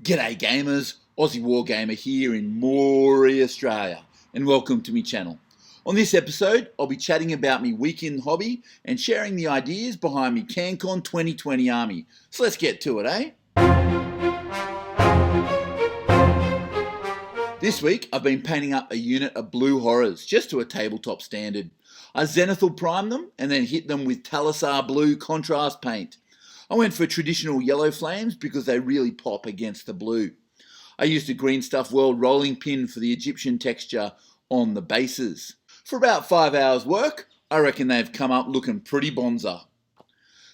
G'day gamers, Aussie Wargamer here in Moree, Australia, and welcome to my channel. On this episode, I'll be chatting about my weekend hobby and sharing the ideas behind my Cancon 2020 army. So let's get to it, eh? This week, I've been painting up a unit of blue horrors, just to a tabletop standard. I zenithal primed them and then hit them with Talisar blue contrast paint. I went for traditional yellow flames because they really pop against the blue. I used a Green Stuff World rolling pin for the Egyptian texture on the bases. For about 5 hours work, I reckon they've come up looking pretty bonza.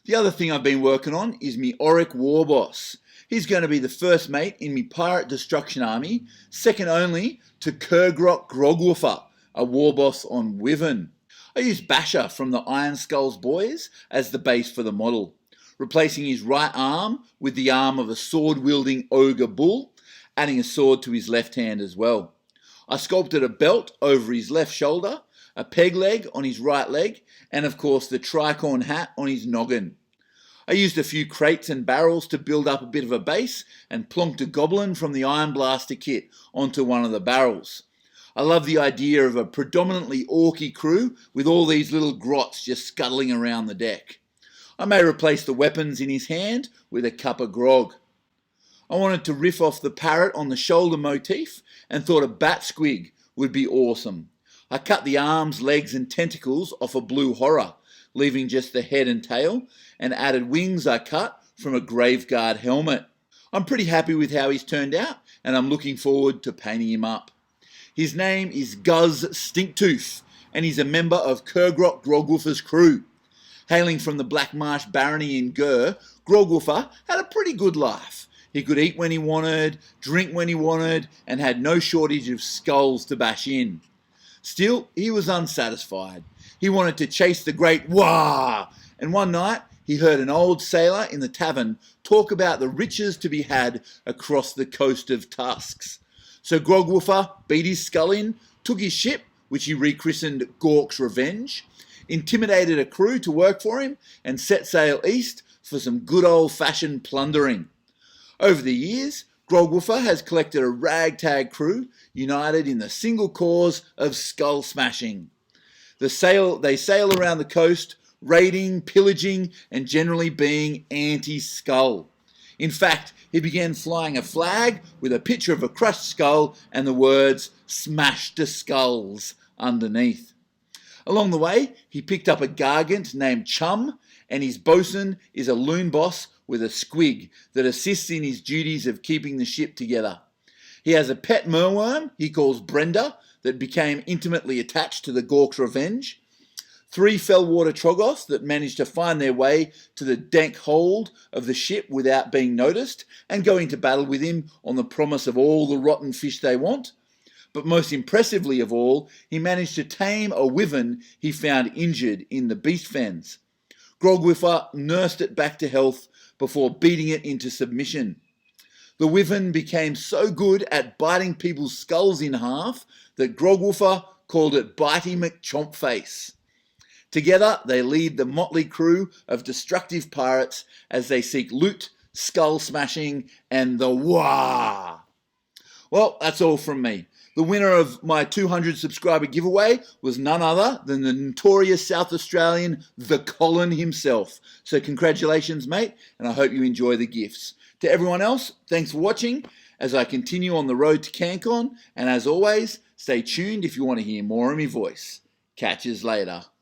The other thing I've been working on is me Orik war boss. He's going to be the first mate in me pirate destruction army, second only to Kurgrok Grogwoofer, a war boss on Wyvern. I used Basher from the Iron Skulls boys as the base for the model, replacing his right arm with the arm of a sword-wielding ogre bull, adding a sword to his left hand as well. I sculpted a belt over his left shoulder, a peg leg on his right leg, and of course the tricorn hat on his noggin. I used a few crates and barrels to build up a bit of a base and plonked a goblin from the Iron Blaster kit onto one of the barrels. I love the idea of a predominantly orky crew with all these little grots just scuttling around the deck. I may replace the weapons in his hand with a cup of grog. I wanted to riff off the parrot on the shoulder motif and thought a bat squig would be awesome. I cut the arms, legs and tentacles off a blue horror, leaving just the head and tail, and added wings I cut from a Graveguard helmet. I'm pretty happy with how he's turned out, and I'm looking forward to painting him up. His name is Guz Stinktooth, and he's a member of Kurgrok Grogwoofer's crew. Hailing from the Black Marsh barony in Gur, Grogwoofer had a pretty good life. He could eat when he wanted, drink when he wanted, and had no shortage of skulls to bash in. Still, he was unsatisfied. He wanted to chase the great Wah! And one night, he heard an old sailor in the tavern talk about the riches to be had across the coast of Tusks. So Grogwoofer beat his skull in, took his ship, which he rechristened Gork's Revenge, intimidated a crew to work for him, and set sail east for some good old-fashioned plundering. Over the years, Grogwoofer has collected a ragtag crew united in the single cause of skull smashing. They sail around the coast, raiding, pillaging, and generally being anti-skull. In fact, he began flying a flag with a picture of a crushed skull and the words, "Smash to Skulls," underneath. Along the way, he picked up a gargant named Chum, and his bosun is a loon boss with a squig that assists in his duties of keeping the ship together. He has a pet merworm he calls Brenda that became intimately attached to the Gork's Revenge, 3 fellwater troggoths that managed to find their way to the dank hold of the ship without being noticed and go into battle with him on the promise of all the rotten fish they want. But most impressively of all, he managed to tame a wyvern he found injured in the beast fens. Grogwoofer nursed it back to health before beating it into submission. The wyvern became so good at biting people's skulls in half that Grogwoofer called it Bitey McChompface. Together, they lead the motley crew of destructive pirates as they seek loot, skull smashing, and the wah! Well, that's all from me. The winner of my 200 subscriber giveaway was none other than the notorious South Australian The Colin himself. So congratulations, mate, and I hope you enjoy the gifts. To everyone else, thanks for watching as I continue on the road to Cancon, and as always, stay tuned if you want to hear more of my voice. Catch yous later.